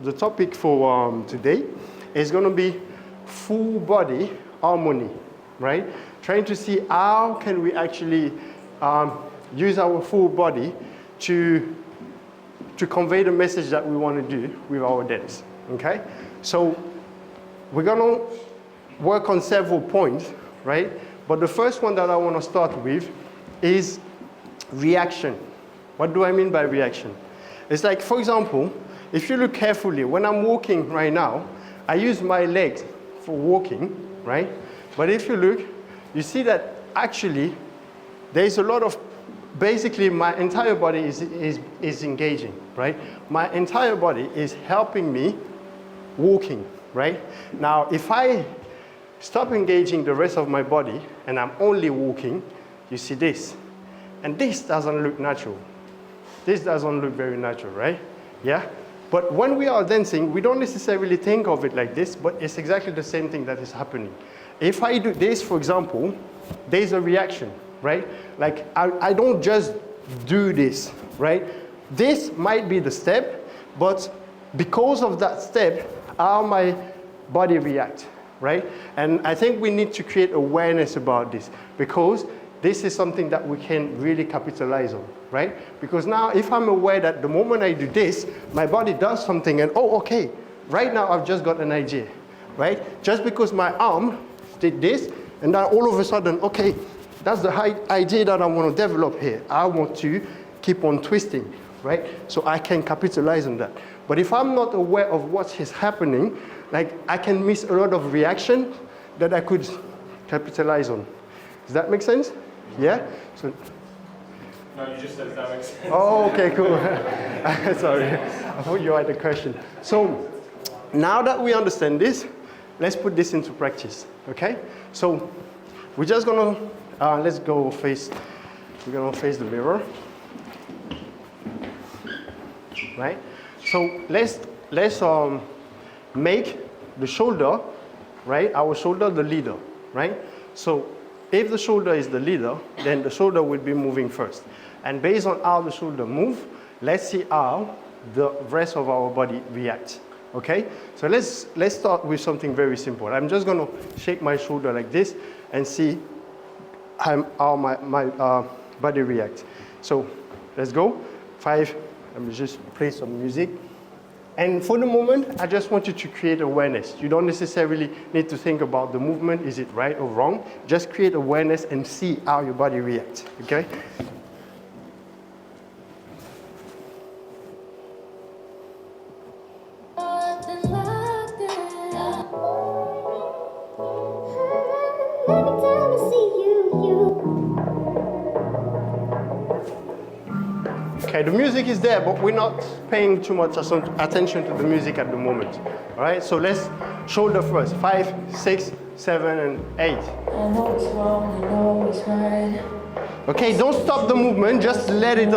the topic for today is going to be full body harmony, right? Trying to see how can we actually use our full body to convey the message that we want to do with our dance, okay? So we're going to work on several points, right? But the first one that I want to start with is reaction. What do I mean by reaction? It's like, for example, if you look carefully, when I'm walking right now, I use my legs for walking, right? But if you look, you see that actually there's a lot of, basically my entire body is engaging, right? My entire body is helping me walking, right? Now, if I stop engaging the rest of my body and I'm only walking, you see this. And this doesn't look natural. This doesn't look very natural, right? Yeah? But when we are dancing, we don't necessarily think of it like this, but it's exactly the same thing that is happening. If I do this, for example, there's a reaction, right? Like, I don't just do this, right? This might be the step, but because of that step, how my body reacts, right? And I think we need to create awareness about this, because this is something that we can really capitalize on, right? Because now if I'm aware that the moment I do this, my body does something and, oh, okay, right now I've just got an idea, right? Just because my arm did this, and then all of a sudden, okay, that's the idea that I want to develop here. I want to keep on twisting, right? So I can capitalize on that. But if I'm not aware of what is happening, like I can miss a lot of reaction that I could capitalize on. Does that make sense? Yeah? So, no, you just said that makes sense. oh, okay, cool. Sorry, I thought you had a question. So now that we understand this, let's put this into practice, okay? So we're just gonna, we're gonna face the mirror, right? So let's make the shoulder, right? Our shoulder the leader, right? So if the shoulder is the leader, then the shoulder will be moving first. And based on how the shoulder moves, let's see how the rest of our body reacts, okay? So let's start with something very simple. I'm just gonna shake my shoulder like this and see how my body reacts. So let's go. 5, let me just play some music. And for the moment, I just want you to create awareness. You don't necessarily need to think about the movement, is it right or wrong? Just create awareness and see how your body reacts, okay? Okay, the music is there, but we're not paying too much attention to the music at the moment. All right, so let's shoulder first. 5, 6, 7, and 8. I know it's wrong, I know it's right. Okay, don't stop the movement, just let it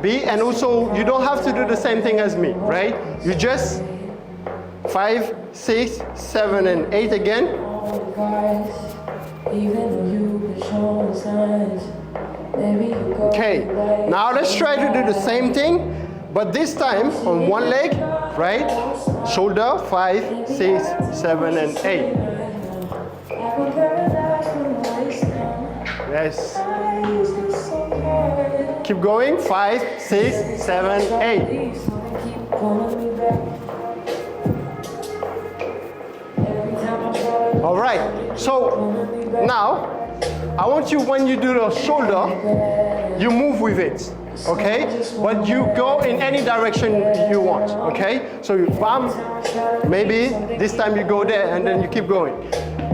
be. And also, you don't have to do the same thing as me, right? You just 5, 6, 7, and 8 again. Even though you've been showing signs. Okay, now let's try to do the same thing, but this time on one leg, right? Shoulder, 5, 6, 7, and 8. Yes. Keep going, 5, 6, 7, 8. All right, so now, I want you, when you do the shoulder, you move with it, okay? But you go in any direction you want, okay? So you bam, maybe this time you go there and then you keep going.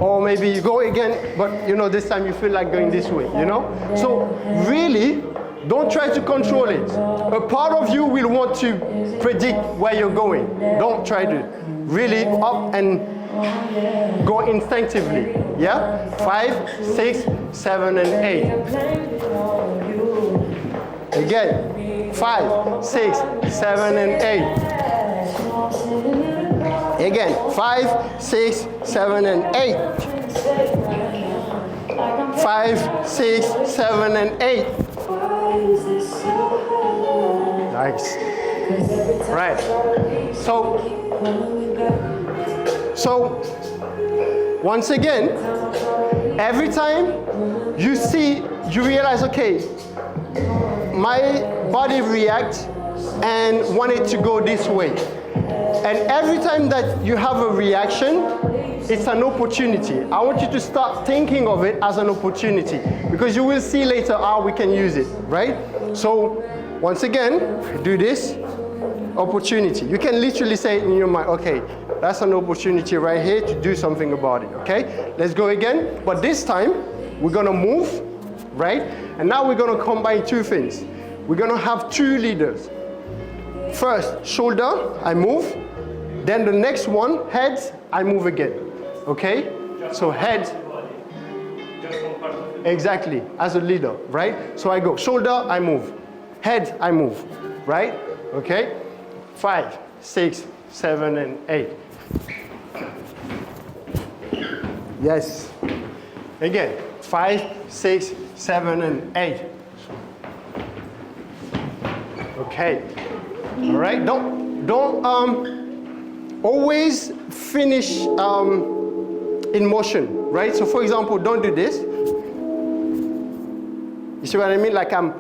Or maybe you go again, but you know, this time you feel like going this way, you know? So really, don't try to control it. A part of you will want to predict where you're going. Don't try to. Really up and go instinctively, yeah? 5, 6, 7, and 8. Again, 5, 6, 7, and 8. Again, 5, 6, 7, and 8. 5, 6, 7, and 8. Nice. Right. So once again, every time you realize, okay, my body reacts and want it to go this way. And every time that you have a reaction, it's an opportunity. I want you to start thinking of it as an opportunity, because you will see later how we can use it, right? So once again, do this, opportunity. You can literally say in your mind, okay, that's an opportunity right here to do something about it, okay? Let's go again, but this time we're gonna move, right? And now we're gonna combine two things. We're gonna have two leaders. First, shoulder, I move. Then the next one, head, I move again, okay? So head, exactly, as a leader, right? So I go, shoulder, I move. Head, I move, right? Okay? 5, 6, 7, and 8. Yes. Again, 5, 6, 7, and 8. Okay. All right. Don't always finish in motion, right? So for example, don't do this. You see what I mean? Like I'm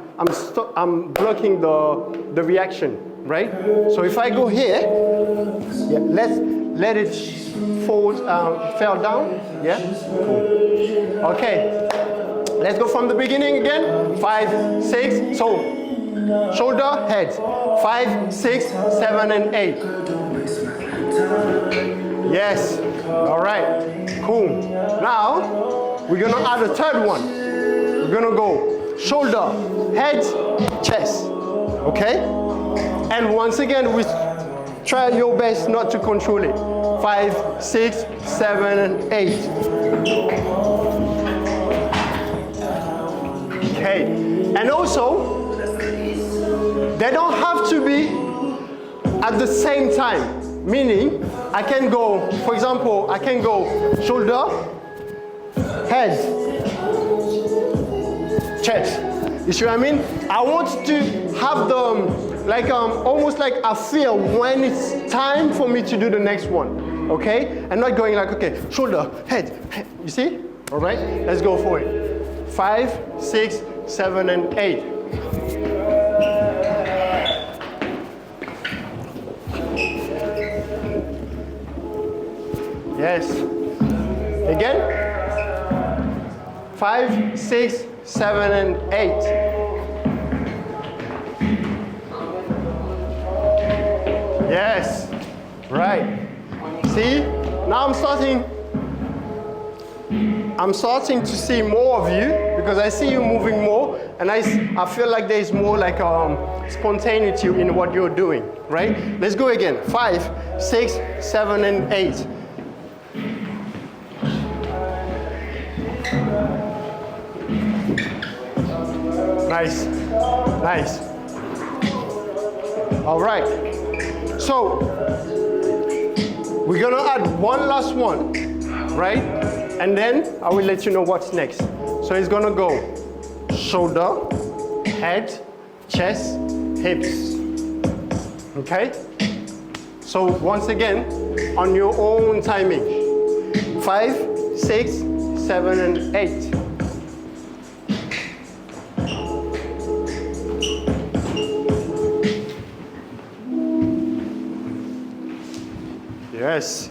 blocking the reaction, right? So if I go here, yeah, let it fell down. Yeah. Cool. Okay. Let's go from the beginning again. 5, 6. So shoulder, head. 5, 6, 7, and 8. Yes. All right. Cool. Now we're gonna add a third one. We're gonna go shoulder, head, chest. Okay. And once again, we try your best not to control it. 5, 6, 7, and 8. Okay. And also, they don't have to be at the same time. Meaning, I can go, for example, I can go shoulder, head, chest. You see what I mean? I want to have the, almost like I feel when it's time for me to do the next one, okay? And not going like, okay, shoulder, head, you see? All right, let's go for it. 5, 6, 7, and 8. Yes. Again. 5, 6, 7, and 8. Yes. Right. See? Now I'm starting to see more of you, because I see you moving more, and I feel like there's more like spontaneity in what you're doing, right? Let's go again. 5, 6, 7, and 8. Nice, nice. All right, so we're gonna add one last one, right? And then I will let you know what's next. So it's gonna go shoulder, head, chest, hips, okay? So once again, on your own timing. 5, 6, 7, and 8. Yes.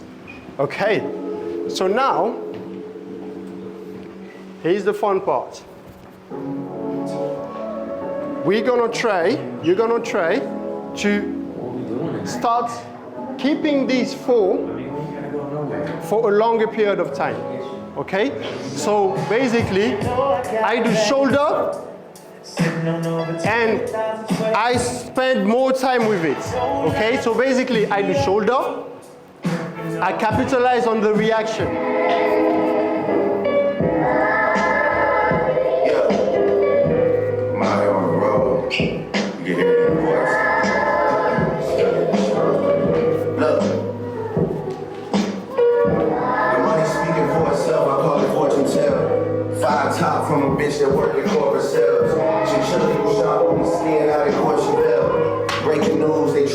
Okay. So now, here's the fun part. You're gonna try to start keeping these four for a longer period of time. Okay? So basically, I do shoulder and I spend more time with it. Okay? So basically, I do shoulder. I capitalize on the reaction. Yeah. Molly on the road. You can hear it in the voice. Look. The money speaking for itself. I call it fortune tell. 5 top from a bitch that work in corporate sales. Chinchilla was shot on the skin out in Courchevel. Breaking news, they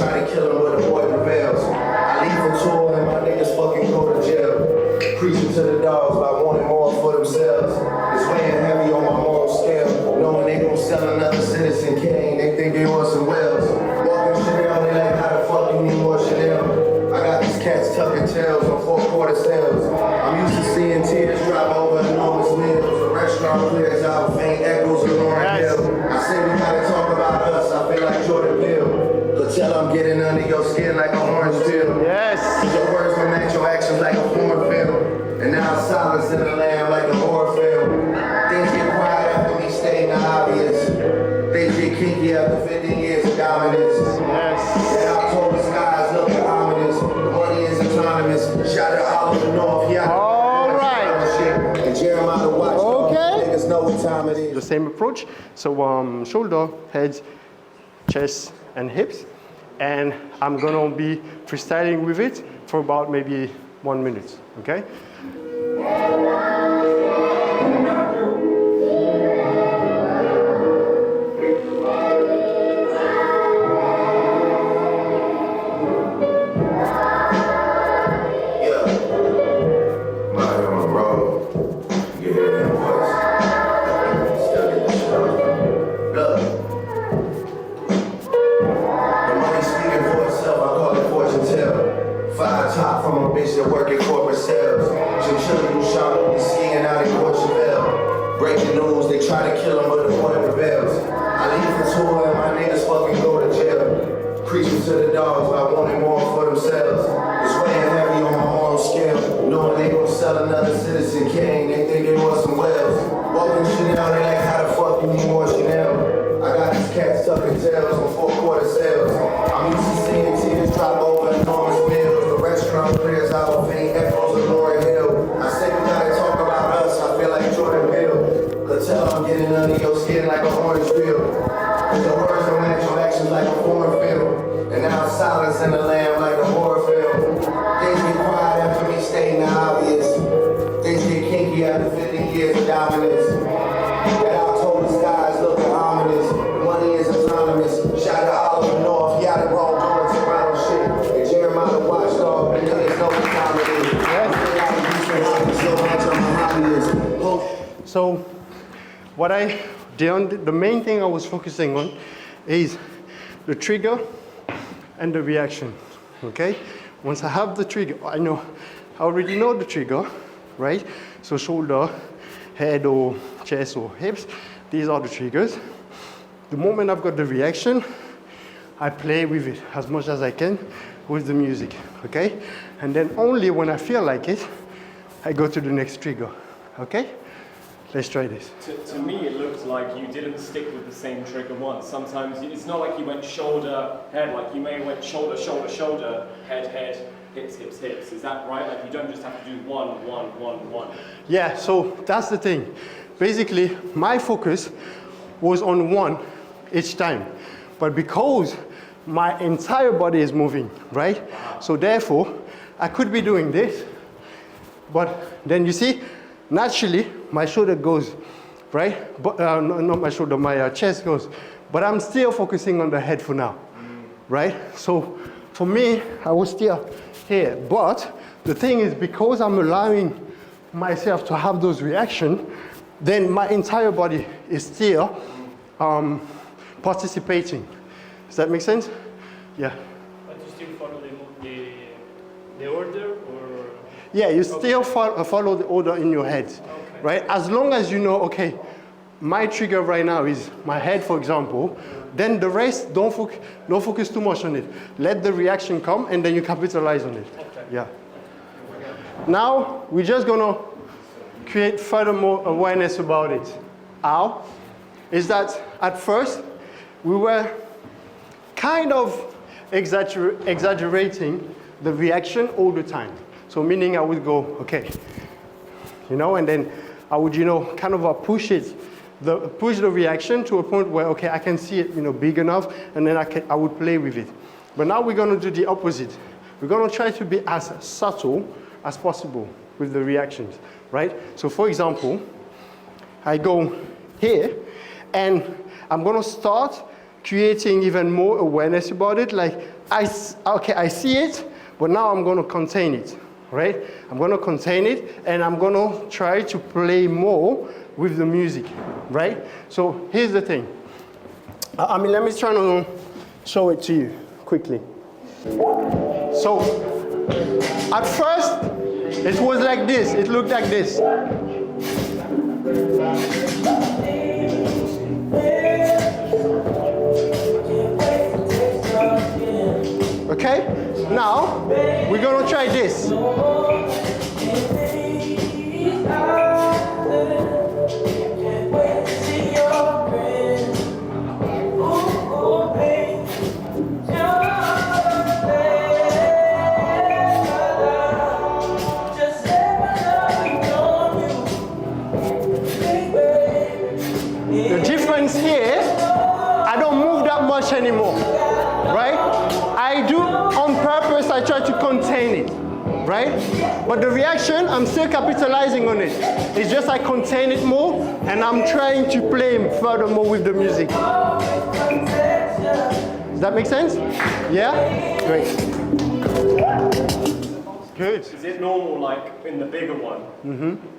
tucking tails on 4-quarter sales. I'm used to seeing tears drop over enormous meals. The restaurant clears out, faint echoes of Lauren Hill. I say we gotta talk about us, I feel like Jordan Peele. But tell I'm getting under your skin like a orange peel. Yes. Your words don't match your actions like a porn film. And now silence in the land like a horror film. Things get quiet after me stating the obvious. Things get kinky after 15 years of dominance. Yes. And October skies look ominous. The money is autonomous. Shout out to North, yeah. All right. And Jeremiah watch. Okay. Niggas know what time it is. The same approach. So shoulder, head, chest, and hips. And I'm gonna be freestyling with it for about maybe 1 minute, okay? That work in corporate sales. Chinchilla Bouchon is skiing out in Courchevel. Breaking news, they try to kill him, but the boy rebels. I leave for tour and my niggas fucking go to jail. Preaching to the dogs by wanting more for themselves. It's weighing heavy on my moral scale. Knowing they gon' sell another Citizen Kane, they think they want some whales. Walking Chanel, they like, how the fuck you need more Chanel? I got these cats tucking tails on 4-quarter sales. I'm used to seeing tears drop over enormous bills. The restaurant clears out, faint echoes of Lauren Hill. I say we gotta talk about us, I feel like Jordan Peele. Could tell I'm getting under your skin like a orange peel. Cause your words don't match your actions like a foreign film. And now silence in the land like a horror film. Things get quiet after me stating the obvious. Things get kinky after 50 years of dominance. That October skies looking ominous. The money is autonomous. Shout out Oliver North, yeah, the wrong going to brown shit. And Jeremiah the watchdog, and niggas know what time it is. So, what the main thing I was focusing on is the trigger and the reaction, okay? Once I have the trigger, I already know the trigger, right? So shoulder, head or chest or hips, these are the triggers. The moment I've got the reaction, I play with it as much as I can with the music, okay? And then only when I feel like it, I go to the next trigger, okay? Let's try this. To me, it looks like you didn't stick with the same trigger once. Sometimes it's not like you went shoulder, head, like you may have went shoulder, shoulder, shoulder, head, head, hips, hips, hips. Is that right? Like you don't just have to do one, one, one, one. Yeah, so that's the thing. Basically, my focus was on one each time. But because my entire body is moving, right? So therefore, I could be doing this, but then you see, naturally, my shoulder goes, right? But not my shoulder, my chest goes. But I'm still focusing on the head for now, right? So for me, I was still here. But the thing is, because I'm allowing myself to have those reactions, then my entire body is still participating. Does that make sense? Yeah. But you still follow the order, or? Yeah, you still follow the order in your head, right? As long as you know, okay, my trigger right now is my head, for example, then the rest, don't focus too much on it. Let the reaction come, and then you capitalize on it. Okay. Yeah. Now, we're just gonna create further awareness about it. How? Is that at first, we were kind of exaggerating the reaction all the time. So meaning I would go, okay, and then I would, kind of push the reaction to a point where, okay, I can see it, big enough, and then I would play with it. But now we're gonna do the opposite. We're gonna try to be as subtle as possible with the reactions, right? So for example, I go here, and I'm gonna start creating even more awareness about it. Like, I see it, but now I'm gonna contain it, right? I'm gonna contain it, and I'm gonna try to play more with the music, right? So here's the thing. Let me try to show it to you quickly. So At first, it was like this. It looked like this. Okay? Now, we're gonna try this. The difference here, I don't move that much anymore, right? I do on purpose, I try to contain it, right? But the reaction, I'm still capitalizing on it. It's just I contain it more and I'm trying to play furthermore with the music. Does that make sense? Yeah? Great. Good. Is it normal, like in the bigger one,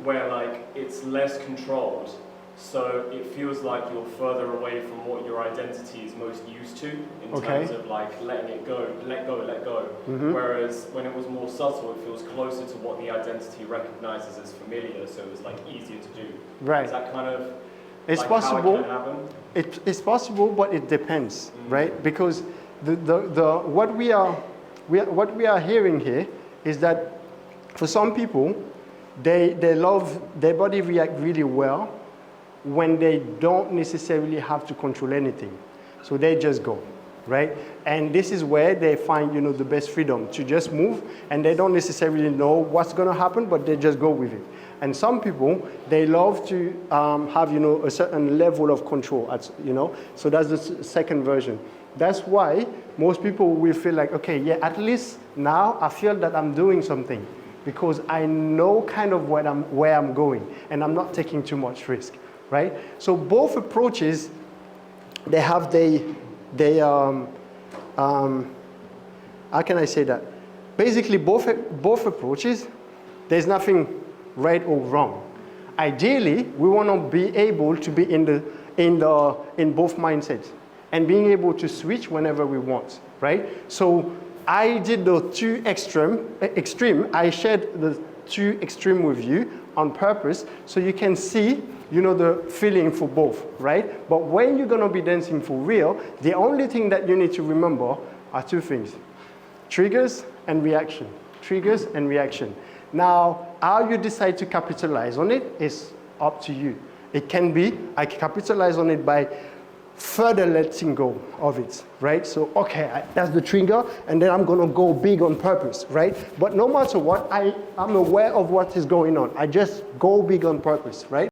where like it's less controlled, so it feels like you're further away from what your identity is most used to in terms of like letting it go, let go, let go. Whereas when it was more subtle, it feels closer to what the identity recognizes as familiar, so it was like easier to do. Right. Is that kind of It's like possible. how it can happen? It's possible, but it depends, right? Because what we are hearing here is that for some people, they love their body react really well when they don't necessarily have to control anything, so they just go, right? And this is where they find the best freedom to just move, and they don't necessarily know what's going to happen, but they just go with it. And some people, they love to have a certain level of control, so that's the second version. That's why most people will feel like, okay, yeah, at least now I feel that I'm doing something because I know kind of where I'm going and I'm not taking too much risk, right? So both approaches, they have how can I say that? Basically, both approaches, there's nothing right or wrong. Ideally, we want to be able to be in both mindsets and being able to switch whenever we want, right? So I did the two extreme. I shared the two extreme with you on purpose so you can see, the feeling for both, right? But when you're gonna be dancing for real, the only thing that you need to remember are two things: triggers and reaction. Triggers and reaction. Now, how you decide to capitalize on it is up to you. It can be, I capitalize on it by further letting go of it, right? So, okay, that's the trigger, and then I'm gonna go big on purpose, right? But no matter what, I'm aware of what is going on. I just go big on purpose, right?